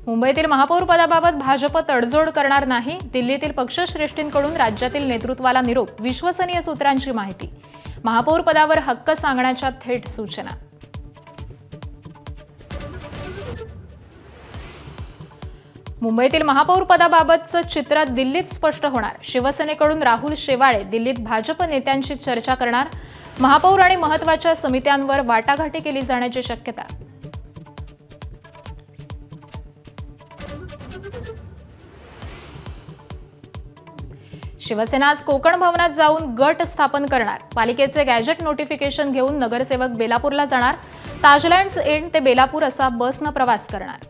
मुंबईतील महापौर पदाबाबत भाजप तडजोड करणार नाही. दिल्लीतील पक्षश्रेष्ठींकडून राज्यातील नेतृत्वाला निरोप. विश्वसनीय सूत्रांची माहिती. महापौर पदावर हक्क सांगण्याच्या थेट सूचना. मुंबईतील महापौर पदाबाबतचं चित्र दिल्लीत स्पष्ट होणार. शिवसेनेकडून राहुल शेवाळे दिल्लीत भाजप नेत्यांशी चर्चा करणार. महापौर आणि महत्त्वाच्या समित्यांवर वाटाघाटी केली जाण्याची शक्यता. शिवसेना आज कोकण भवनात जाऊन गट स्थापन करणार. पालिकेचे गॅजेट नोटिफिकेशन घेऊन नगरसेवक बेलापूरला जाणार. ताजलँड्स एंड ते बेलापूर असा बसनं प्रवास करणार.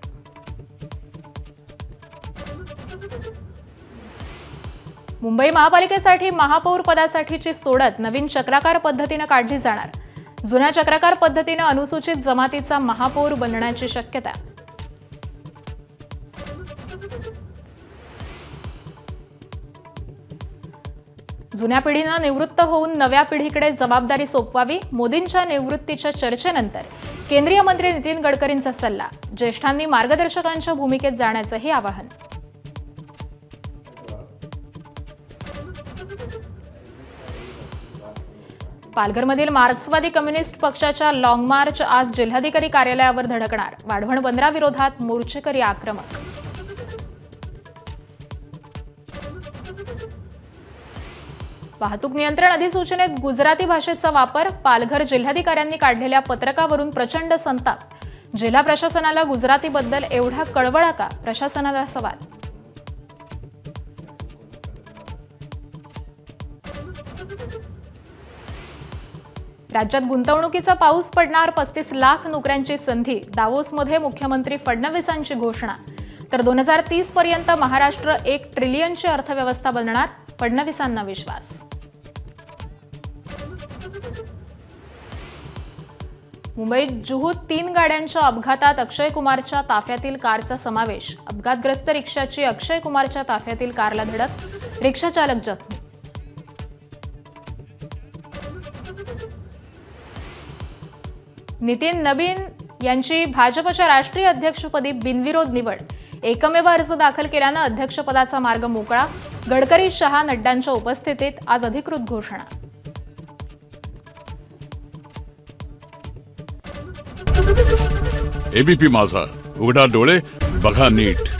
मुंबई महापालिकेसाठी महापौर पदासाठीची सोडत नवीन चक्राकार पद्धतीने काढली जाणार. जुन्या चक्राकार पद्धतीने अनुसूचित जमातीचा महापौर बनण्याची शक्यता. जुन्या पिढीनं निवृत्त होऊन नव्या पिढीकडे जबाबदारी सोपवावी. मोदींच्या निवृत्तीच्या चर्चेनंतर केंद्रीय मंत्री नितीन गडकरींचा सल्ला. ज्येष्ठांनी मार्गदर्शकांच्या भूमिकेत जाण्याचंही आवाहन. पालघरमधील मार्क्सवादी कम्युनिस्ट पक्षाच्या लॉंग मार्च आज जिल्हाधिकारी कार्यालयावर धडकणार. वाढवण बंदराविरोधात मोर्चेकरी आक्रमक. वाहतूक नियंत्रण अधिसूचनेत गुजराती भाषेचा वापर. पालघर जिल्हाधिकाऱ्यांनी काढलेल्या पत्रकावरून प्रचंड संताप. जिल्हा प्रशासनाला गुजरातीबद्दल एवढा कळवळा का? प्रशासनाला सवाल. राज्यात गुंतवणुकीचा पाऊस पडणार. 35 लाख नोकऱ्यांची संधी. दावोसमध्ये मुख्यमंत्री फडणवीसांची घोषणा. तर 2030 पर्यंत महाराष्ट्र 1 ट्रिलियनची अर्थव्यवस्था बनणार. फडणवीसांना विश्वास. मुंबईत जुहूत 3 गाड्यांच्या अपघातात अक्षय कुमारच्या ताफ्यातील कारचा समावेश. अपघातग्रस्त रिक्षाची अक्षय कुमारच्या ताफ्यातील कारला धडक. रिक्षाचालक जखमी. नितीन नबीन यांची भाजपच्या राष्ट्रीय अध्यक्षपदी बिनविरोध निवड. एकमेव अर्ज दाखल केल्यानं अध्यक्षपदाचा मार्ग मोकळा. गडकरी, शहा, नड्डांच्या उपस्थितीत आज अधिकृत घोषणा. एबीपी माझा, उघडा डोळे बघा नीट.